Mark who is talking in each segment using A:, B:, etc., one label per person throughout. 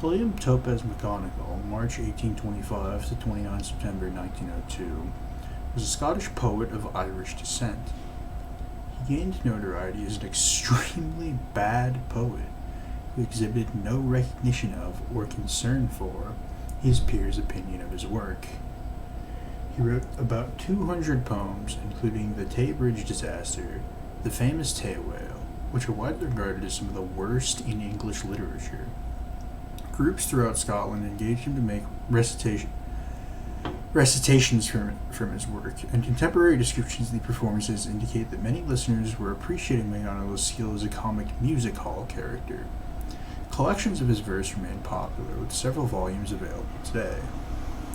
A: William Topaz McGonagall, March 1825 to 29 September 1902, was a Scottish poet of Irish descent. He gained notoriety as an extremely bad poet who exhibited no recognition of or concern for his peers' opinion of his work. He wrote about 200 poems, including The Tay Bridge Disaster, the famous Tay Whale, which are widely regarded as some of the worst in English literature. Groups throughout Scotland engaged him to make recitations from his work, and contemporary descriptions of the performances indicate that many listeners were appreciating McGonagall's skill as a comic music hall character. Collections of his verse remain popular, with several volumes available today.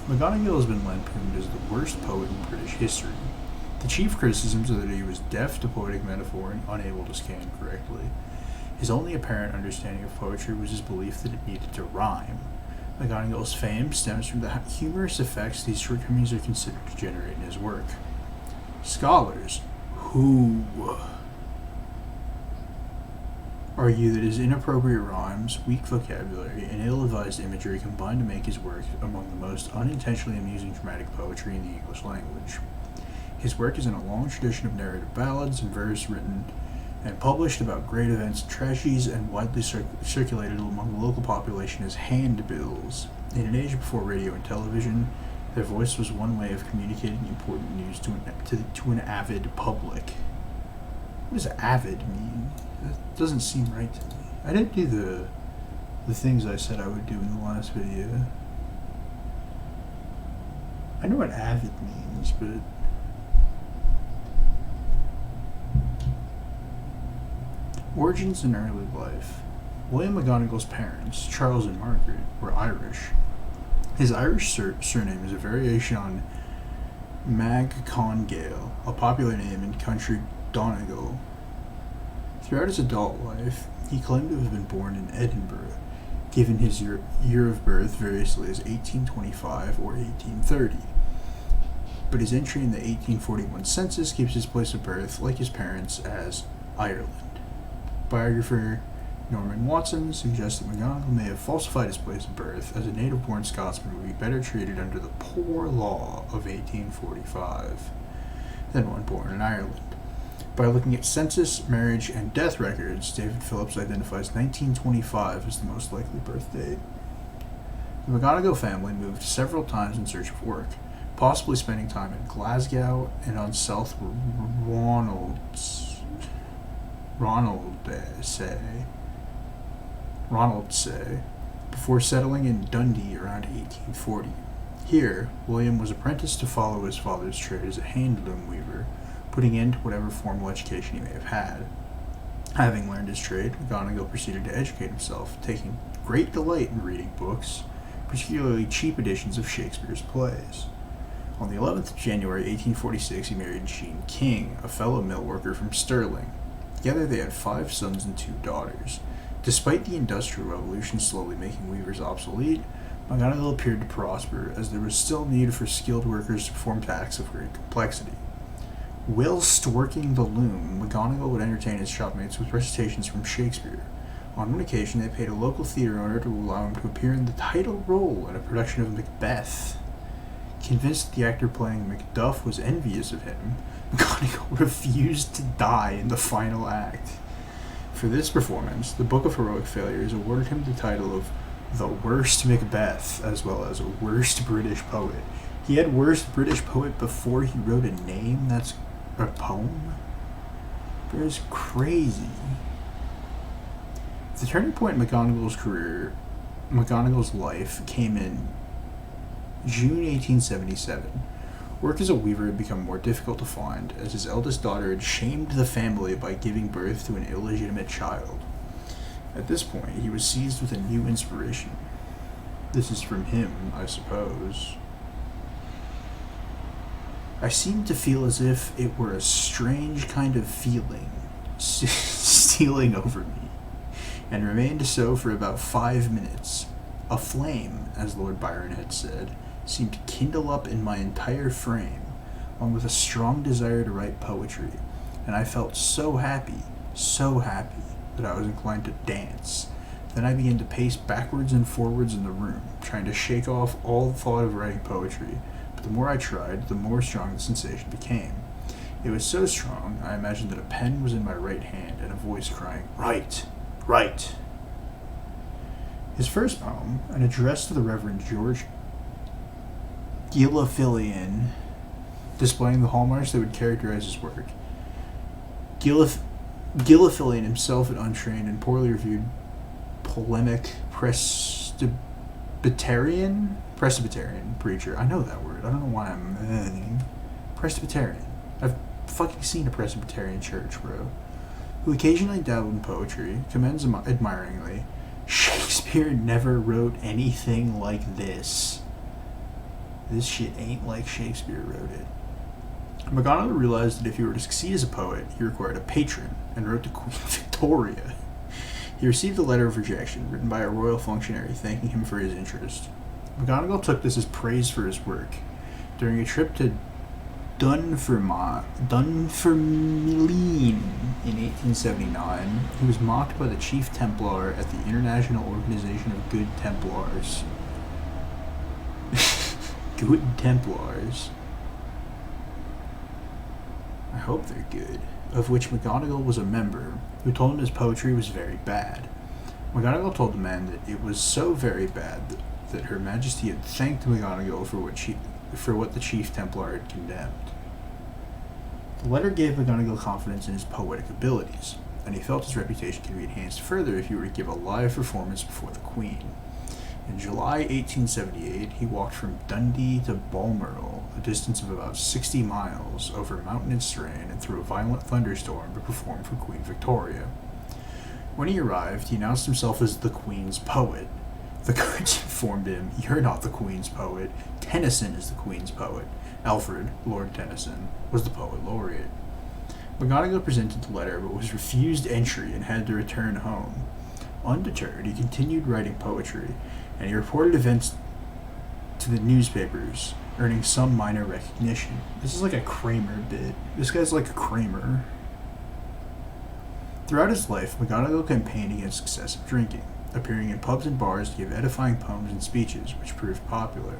A: McGonagall has been lampooned as the worst poet in British history. The chief criticisms are that he was deaf to poetic metaphor and unable to scan correctly. His only apparent understanding of poetry was his belief that it needed to rhyme. McGonagall's fame stems from the humorous effects these shortcomings are considered to generate in his work. Scholars who argue that his inappropriate rhymes, weak vocabulary, and ill-advised imagery combine to make his work among the most unintentionally amusing dramatic poetry in the English language. His work is in a long tradition of narrative ballads and verse written and published about great events and tragedies, and widely circulated among the local population as handbills. In an age before radio and television, their voice was one way of communicating important news to an avid public. What does avid mean? That doesn't seem right to me. I didn't do the things I said I would do in the last video. I know what avid means, but origins and early life. William McGonagall's parents, Charles and Margaret, were Irish. His Irish surname is a variation on McGonagall, a popular name in country Donegal. Throughout his adult life, he claimed to have been born in Edinburgh, given his year of birth variously as 1825 or 1830. But his entry in the 1841 census keeps his place of birth, like his parents, as Ireland. Biographer Norman Watson suggests that McGonagall may have falsified his place of birth, as a native-born Scotsman would be better treated under the Poor Law of 1845 than one born in Ireland. By looking at census, marriage, and death records, David Phillips identifies 1925 as the most likely birth date. The McGonagall family moved several times in search of work, possibly spending time in Glasgow and on South Ronaldsay, before settling in Dundee around 1840. Here, William was apprenticed to follow his father's trade as a hand-loom weaver, putting end to whatever formal education he may have had. Having learned his trade, McGonagall proceeded to educate himself, taking great delight in reading books, particularly cheap editions of Shakespeare's plays. On the 11th of January 1846, he married Jean King, a fellow mill worker from Stirling. Together they had 5 sons and 2 daughters. Despite the Industrial Revolution slowly making weavers obsolete, McGonagall appeared to prosper, as there was still need for skilled workers to perform tasks of great complexity. Whilst working the loom, McGonagall would entertain his shopmates with recitations from Shakespeare. On one occasion, they paid a local theater owner to allow him to appear in the title role in a production of Macbeth. Convinced that the actor playing Macduff was envious of him, McGonagall refused to die in the final act. For this performance, the Book of Heroic Failures awarded him the title of the Worst Macbeth, as well as Worst British Poet. He had Worst British Poet before he wrote a name that's a poem? That is crazy. The turning point in McGonagall's life came in June 1877. Work as a weaver had become more difficult to find, as his eldest daughter had shamed the family by giving birth to an illegitimate child. At this point, he was seized with a new inspiration. This is from him, I suppose. I seemed to feel as if it were a strange kind of feeling stealing over me, and remained so for about 5 minutes. A flame, as Lord Byron had said, seemed to kindle up in my entire frame, along with a strong desire to write poetry, and I felt so happy, that I was inclined to dance. Then I began to pace backwards and forwards in the room, trying to shake off all thought of writing poetry, but the more I tried, the more strong the sensation became. It was so strong, I imagined that a pen was in my right hand and a voice crying, "Write! Write!" His first poem, an address to the Reverend George Gilfillan, displaying the hallmarks that would characterize his work. Gilfillan, himself an untrained and poorly reviewed polemic Presbyterian preacher. I know that word. I don't know why I'm Presbyterian. I've fucking seen a Presbyterian church, bro. Who occasionally dabbled in poetry, commends admiringly, "Shakespeare never wrote anything like this. This shit ain't like Shakespeare wrote it." McGonagall realized that if he were to succeed as a poet, he required a patron, and wrote to Queen Victoria. He received a letter of rejection written by a royal functionary thanking him for his interest. McGonagall took this as praise for his work. During a trip to Dunfermline in 1879, he was mocked by the Chief Templar at the International Organization of Good Templars. Good Templars. I hope they're good. Of which McGonagall was a member, who told him his poetry was very bad. McGonagall told the man that it was so very bad that Her Majesty had thanked McGonagall for what the Chief Templar had condemned. The letter gave McGonagall confidence in his poetic abilities, and he felt his reputation could be enhanced further if he were to give a live performance before the Queen. In July 1878, he walked from Dundee to Balmoral, a distance of about 60 miles, over mountain and terrain and through a violent thunderstorm to perform for Queen Victoria. When he arrived, he announced himself as the Queen's poet. The guards informed him, "You're not the Queen's poet. Tennyson is the Queen's poet." Alfred, Lord Tennyson, was the poet laureate. McGonagall presented the letter but was refused entry and had to return home. Undeterred, he continued writing poetry, and he reported events to the newspapers, earning some minor recognition. This is like a Kramer bit. This guy's like a Kramer. Throughout his life, McGonagall campaigned against excessive drinking, appearing in pubs and bars to give edifying poems and speeches, which proved popular.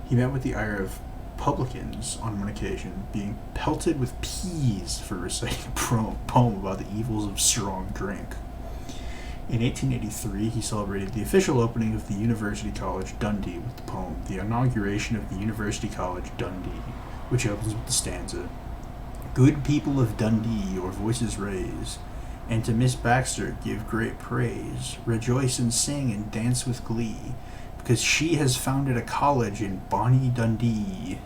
A: He met with the ire of publicans on one occasion, being pelted with peas for reciting a poem about the evils of strong drink. In 1883, he celebrated the official opening of the University College Dundee with the poem "The Inauguration of the University College Dundee," which opens with the stanza, "Good people of Dundee, your voices raise, and to Miss Baxter give great praise. Rejoice and sing and dance with glee, because she has founded a college in bonny Dundee."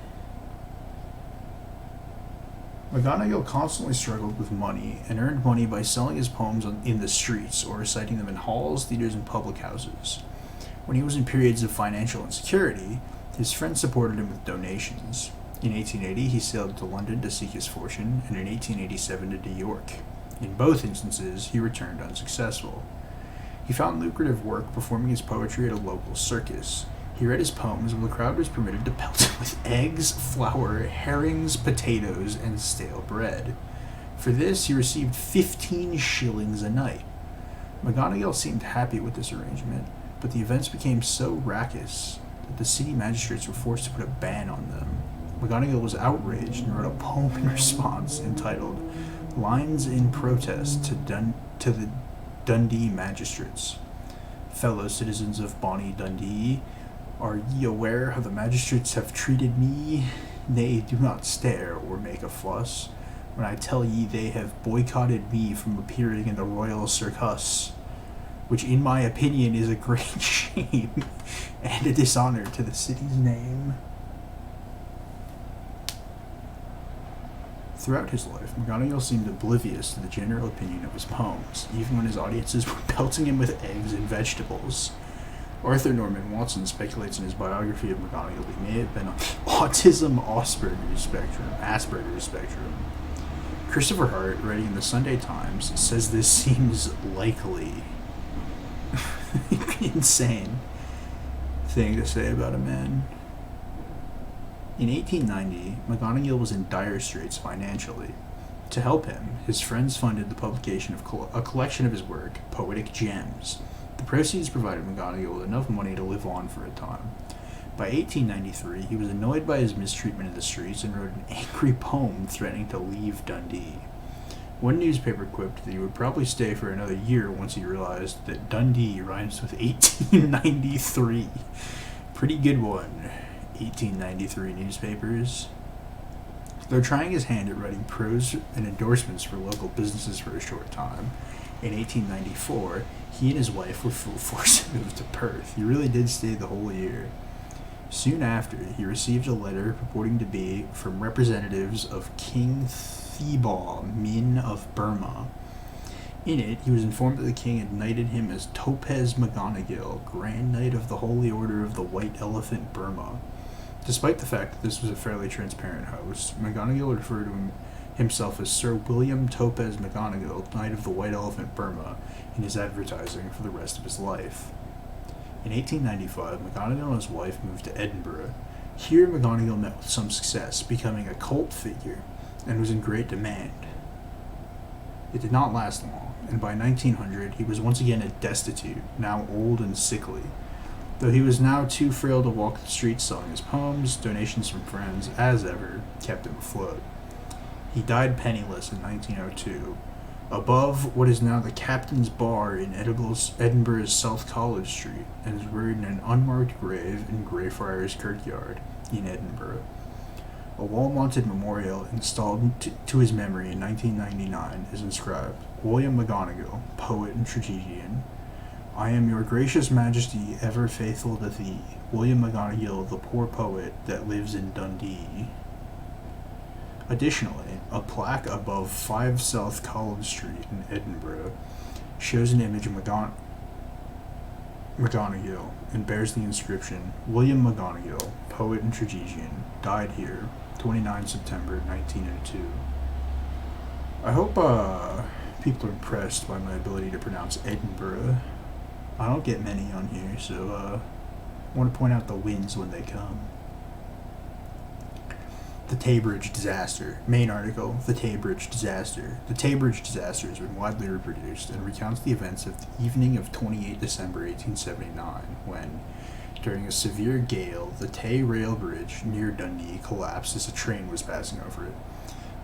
A: McGonagall constantly struggled with money and earned money by selling his poems in the streets or reciting them in halls, theaters, and public houses. When he was in periods of financial insecurity, his friends supported him with donations. In 1880, he sailed to London to seek his fortune, and in 1887 to New York. In both instances, he returned unsuccessful. He found lucrative work performing his poetry at a local circus. He read his poems while the crowd was permitted to pelt him with eggs, flour, herrings, potatoes, and stale bread. For this, he received 15 shillings a night. McGonagall seemed happy with this arrangement, but the events became so raucous that the city magistrates were forced to put a ban on them. McGonagall was outraged and wrote a poem in response entitled "Lines in Protest to the Dundee Magistrates." "Fellow citizens of bonny Dundee, are ye aware how the magistrates have treated me? Nay, do not stare or make a fuss when I tell ye they have boycotted me from appearing in the Royal Circus, which in my opinion is a great shame and a dishonor to the city's name." Throughout his life, McGonagall seemed oblivious to the general opinion of his poems, even when his audiences were pelting him with eggs and vegetables. Arthur Norman Watson speculates in his biography of McGonagall that he may have been on the Asperger's spectrum. Christopher Hart, writing in the Sunday Times, says this seems likely. Insane thing to say about a man. In 1890, McGonagall was in dire straits financially. To help him, his friends funded the publication of a collection of his work, Poetic Gems. The proceeds provided McGonagall with enough money to live on for a time. By 1893, he was annoyed by his mistreatment in the streets and wrote an angry poem threatening to leave Dundee. One newspaper quipped that he would probably stay for another year once he realized that Dundee rhymes with 1893. Pretty good one, 1893 newspapers. Though trying his hand at writing prose and endorsements for local businesses for a short time, in 1894, he and his wife were full force moved to Perth. He really did stay the whole year. Soon after, he received a letter purporting to be from representatives of King Thibaw Min of Burma. In it, he was informed that the king had knighted him as Topaz McGonagall, Grand Knight of the Holy Order of the White Elephant Burma. Despite the fact that this was a fairly transparent host, McGonagall referred to himself as Sir William Topaz McGonagall, Knight of the White Elephant Burma, in his advertising for the rest of his life. In 1895, McGonagall and his wife moved to Edinburgh. Here, McGonagall met with some success, becoming a cult figure, and was in great demand. It did not last long, and by 1900 he was once again destitute, now old and sickly. Though he was now too frail to walk the streets selling his poems, donations from friends, as ever, kept him afloat. He died penniless in 1902, above what is now the Captain's Bar in Edinburgh's South College Street, and is buried in an unmarked grave in Greyfriars Kirkyard in Edinburgh. A wall-mounted memorial installed to his memory in 1999 is inscribed, William McGonagall, poet and tragedian. I am your gracious majesty, ever faithful to thee, William McGonagall, the poor poet that lives in Dundee. Additionally, a plaque above 5 South College Street in Edinburgh shows an image of McGonagall and bears the inscription, William McGonagall, poet and tragedian, died here, 29 September 1902. I hope people are impressed by my ability to pronounce Edinburgh. I don't get many on here, so I want to point out the wins when they come. The Tay Bridge Disaster. Main article, The Tay Bridge Disaster. The Tay Bridge Disaster has been widely reproduced and recounts the events of the evening of 28 December 1879, when, during a severe gale, the Tay Rail Bridge near Dundee collapsed as a train was passing over it.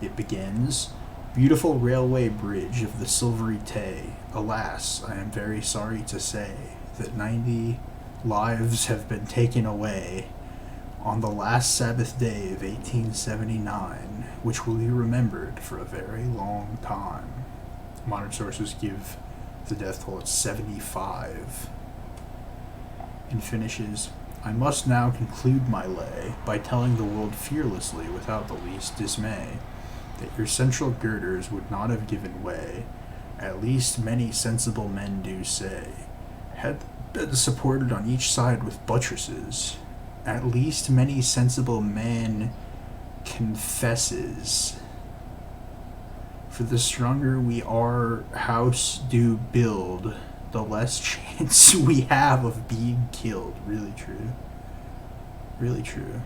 A: It begins, Beautiful railway bridge of the Silvery Tay. Alas, I am very sorry to say that 90 lives have been taken away on the last Sabbath day of 1879, which will be remembered for a very long time. Modern sources give the death toll at 75. And finishes, I must now conclude my lay by telling the world fearlessly, without the least dismay, that your central girders would not have given way, at least many sensible men do say, had been supported on each side with buttresses. At least many sensible man confesses. For the stronger we our house do build, the less chance we have of being killed. Really true. Really true.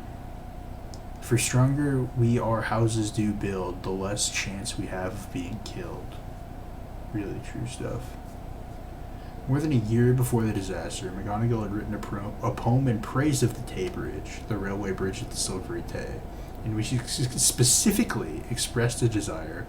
A: For stronger we our houses do build, the less chance we have of being killed. Really true stuff. More than a year before the disaster, McGonagall had written a poem in praise of the Tay Bridge, the railway bridge at the Silvery Tay, in which she specifically expressed a desire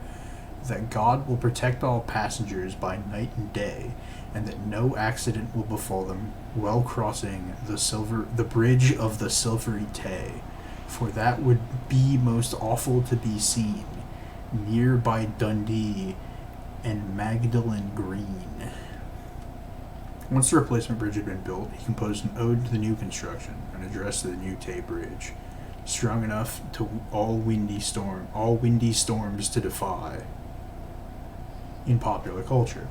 A: that God will protect all passengers by night and day, and that no accident will befall them while crossing the bridge of the Silvery Tay, for that would be most awful to be seen, near by Dundee and Magdalen Green. Once the replacement bridge had been built, he composed an ode to the new construction, an address to the new Tay Bridge, strong enough to all windy storms to defy. In popular culture,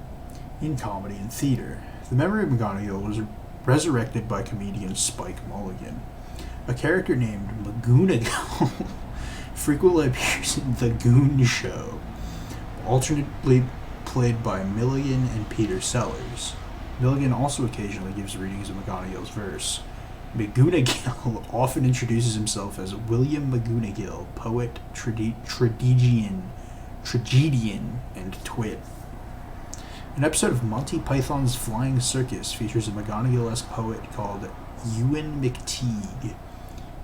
A: in comedy and theater, the memory of McGonagall was resurrected by comedian Spike Mulligan. A character named McGonagall frequently appears in The Goon Show, alternately played by Milligan and Peter Sellers. Milligan also occasionally gives readings of McGonagall's verse. McGonagall often introduces himself as William McGonagall, poet, tragedian, and twit. An episode of Monty Python's Flying Circus features a McGonagall-esque poet called Ewan McTeague,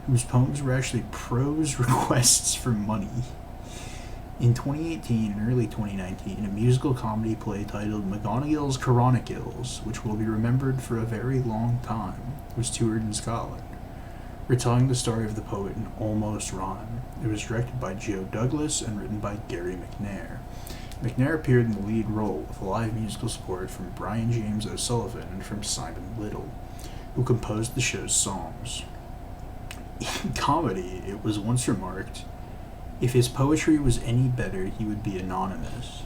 A: whose poems were actually prose requests for money. In 2018 and early 2019, a musical comedy play titled McGonagall's Chronicles, which will be remembered for a very long time, was toured in Scotland, retelling the story of the poet in almost rhyme. It was directed by Joe Douglas and written by Gary McNair. McNair appeared in the lead role with live musical support from Brian James O'Sullivan and from Simon Little, who composed the show's songs. In comedy, it was once remarked, if his poetry was any better, he would be anonymous.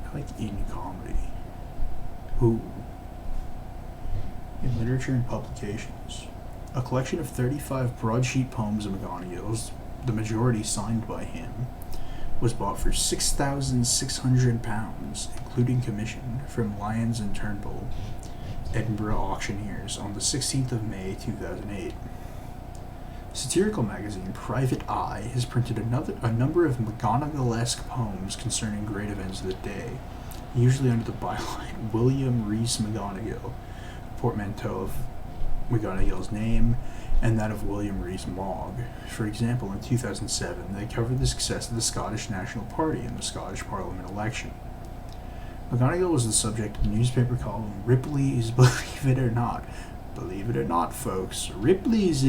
A: I like in comedy. Ooh. In literature and publications, a collection of 35 broadsheet poems of McGonagall's, the majority signed by him, was bought for £6,600, including commission, from Lyons and Turnbull, Edinburgh auctioneers, on the 16th of May 2008. Satirical magazine Private Eye has printed a number of McGonagall-esque poems concerning great events of the day, usually under the byline William Rees McGonagall, a portmanteau of McGonagall's name and that of William Rees Mogg. For example, in 2007, they covered the success of the Scottish National Party in the Scottish Parliament election. McGonagall was the subject of the newspaper column Ripley's Believe It or Not. Believe it or not, folks, Ripley's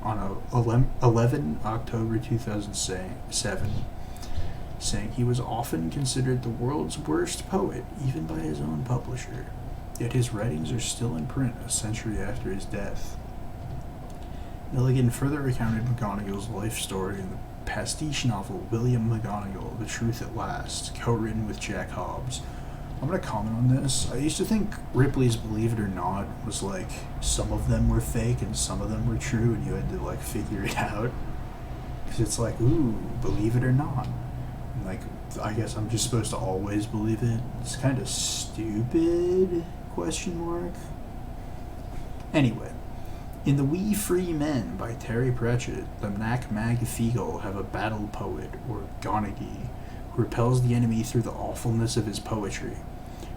A: on 11 October 2007, saying he was often considered the world's worst poet, even by his own publisher. Yet his writings are still in print a century after his death. Milligan further recounted McGonagall's life story in the pastiche novel William McGonagall, The Truth at Last, co-written with Jack Hobbs. I'm going to comment on this. I used to think Ripley's Believe It or Not was like, some of them were fake and some of them were true, and you had to like figure it out. Because it's like, ooh, believe it or not. And like, I guess I'm just supposed to always believe it. It's kind of stupid, ? Anyway, in The Wee Free Men by Terry Pratchett, the Mac Mag Feegle have a battle poet, or Gonaghy, who repels the enemy through the awfulness of his poetry.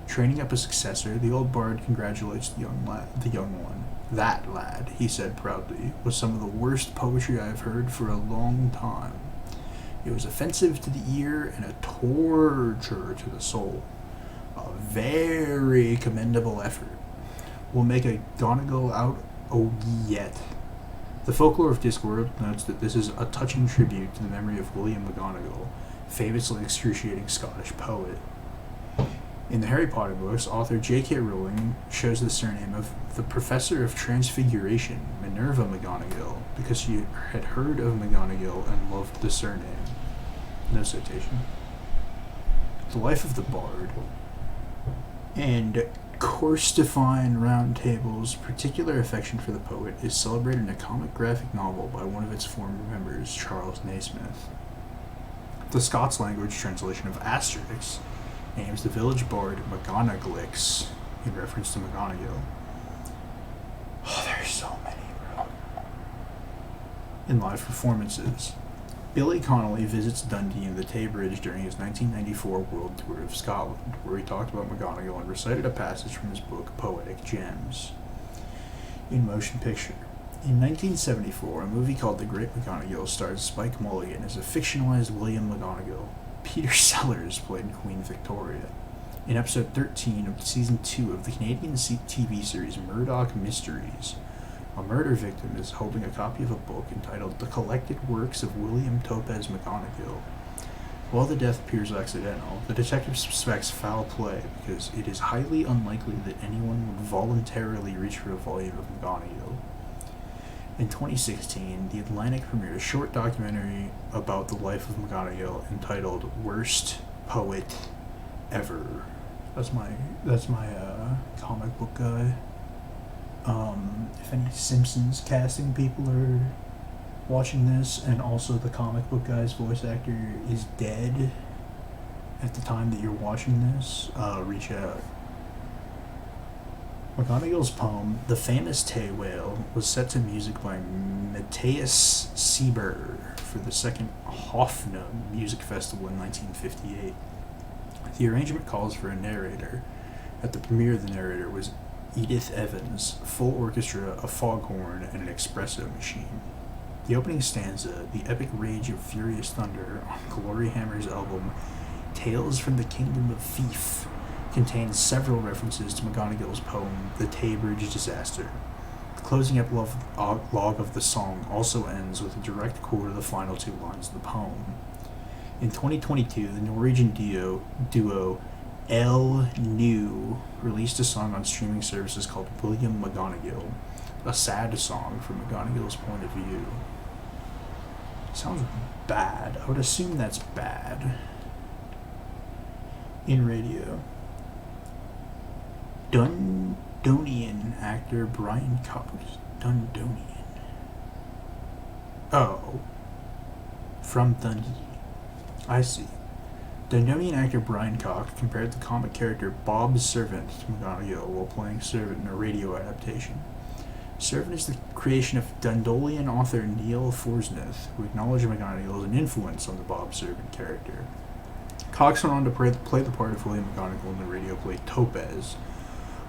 A: Training up a successor, the old bard congratulates the young one. That lad, he said proudly, was some of the worst poetry I have heard for a long time. It was offensive to the ear and a torture to the soul. A very commendable effort. We'll make a Gonagall out yet. The Folklore of Discworld notes that this is a touching tribute to the memory of William McGonagall, famously excruciating Scottish poet. In the Harry Potter books, author J.K. Rowling chose the surname of the Professor of Transfiguration, Minerva McGonagall, because she had heard of McGonagall and loved the surname. No citation. The Life of the Bard and course-defying round tables, particular affection for the poet is celebrated in a comic graphic novel by one of its former members, Charles Naismith. The Scots language translation of Asterix names the village bard McGonagallix in reference to McGonagall. Oh, there's so many, bro. In live performances, Billy Connolly visits Dundee and the Tay Bridge during his 1994 World Tour of Scotland, where he talked about McGonagall and recited a passage from his book Poetic Gems. In motion picture, in 1974, a movie called The Great McGonagall stars Spike Mulligan as a fictionalized William McGonagall. Peter Sellers played Queen Victoria. In episode 13 of season 2 of the Canadian TV series Murdoch Mysteries, a murder victim is holding a copy of a book entitled The Collected Works of William Topaz McGonagall. While the death appears accidental, the detective suspects foul play because it is highly unlikely that anyone would voluntarily reach for a volume of McGonagall. In 2016, The Atlantic premiered a short documentary about the life of McGonagall entitled Worst Poet Ever. That's my comic book guy. If any Simpsons casting people are watching this, and also the comic book guy's voice actor is dead at the time that you're watching this, reach out. McGonagall's poem, The Famous Tay Whale, was set to music by Matthias Sieber for the second Hoffnung Music Festival in 1958. The arrangement calls for a narrator. At the premiere, the narrator was Edith Evans, full orchestra, a foghorn, and an espresso machine. The opening stanza, the epic rage of furious thunder on Glory Hammer's album Tales from the Kingdom of Fief, contains several references to McGonagall's poem The Tay Bridge Disaster. The closing epilogue of the song also ends with a direct quote of the final two lines of the poem. In 2022, the Norwegian duo El New released a song on streaming services called William McGonagall, a sad song from McGonagall's point of view. Sounds bad. I would assume that's bad. In radio, Dundonian actor Brian Cox. Dundonian. Oh. From Dundee. I see. Dundonian actor Brian Cox compared the comic character Bob Servant to McGonagall while playing Servant in a radio adaptation. Servant is the creation of Dundolian author Neil Forsneth, who acknowledged McGonagall as an influence on the Bob Servant character. Cox went on to play the part of William McGonagall in the radio play Topaz,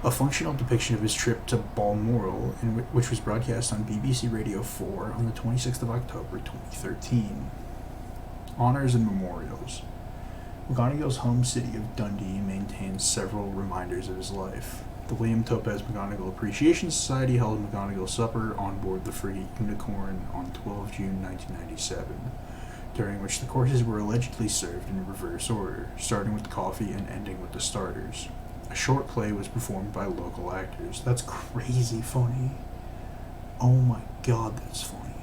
A: a functional depiction of his trip to Balmoral, which was broadcast on BBC Radio 4 on the 26th of October 2013. Honors and memorials. McGonagall's home city of Dundee maintains several reminders of his life. The William Topaz McGonagall Appreciation Society held McGonagall Supper on board the frigate Unicorn on 12 June 1997, during which the courses were allegedly served in reverse order, starting with coffee and ending with the starters. A short play was performed by local actors. That's crazy funny. Oh my god, that's funny.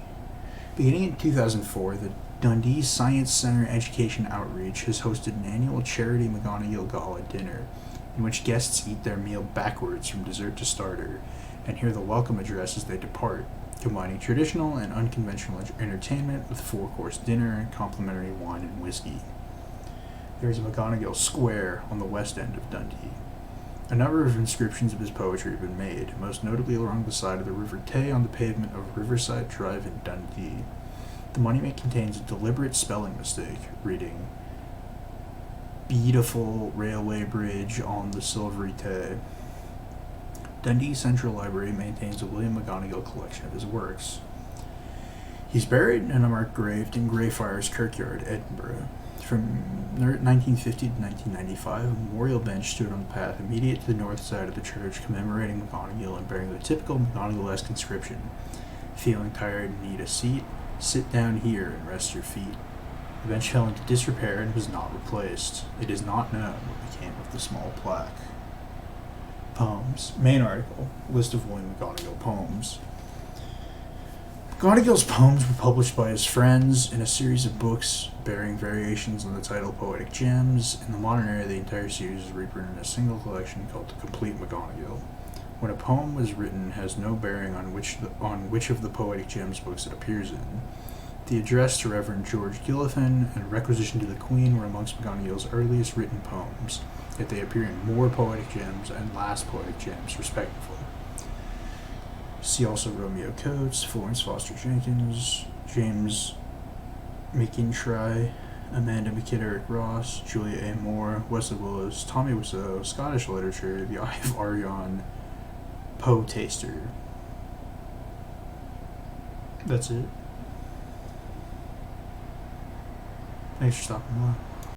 A: Beginning in 2004, the Dundee Science Centre Education Outreach has hosted an annual charity McGonagall Gala dinner, in which guests eat their meal backwards from dessert to starter, and hear the welcome address as they depart, combining traditional and unconventional entertainment with four-course dinner and complimentary wine and whiskey. There is a McGonagall Square on the west end of Dundee. A number of inscriptions of his poetry have been made, most notably along the side of the River Tay on the pavement of Riverside Drive in Dundee. The monument contains a deliberate spelling mistake, reading, "Beautiful railway bridge on the Silvery Tay." Dundee Central Library maintains a William McGonagall collection of his works. He's buried in an unmarked grave in Greyfriars Kirkyard, Edinburgh. From 1950 to 1995, a memorial bench stood on the path immediate to the north side of the church commemorating McGonagall and bearing the typical McGonagall-esque inscription, "Feeling tired and need a seat? Sit down here and rest your feet." The bench fell into disrepair and was not replaced. It is not known what became of the small plaque. Poems. Main article. List of William McGonagall poems. McGonagall's poems were published by his friends in a series of books bearing variations on the title Poetic Gems. In the modern era, the entire series is reprinted in a single collection called The Complete McGonagall. When a poem was written, it has no bearing on which of the Poetic Gems books it appears in. The address to Reverend George Gilliffin and Requisition to the Queen were amongst McGonagall's earliest written poems, yet they appear in More Poetic Gems and Last Poetic Gems, respectively. See also Romeo Coates, Florence Foster Jenkins, James McIntyre, Amanda McKitterick Ross, Julia A. Moore, Wesley Willis, Tommy Wiseau, Scottish Literature, The Eye of Arion, Poe Taster. That's it. Thanks for stopping by.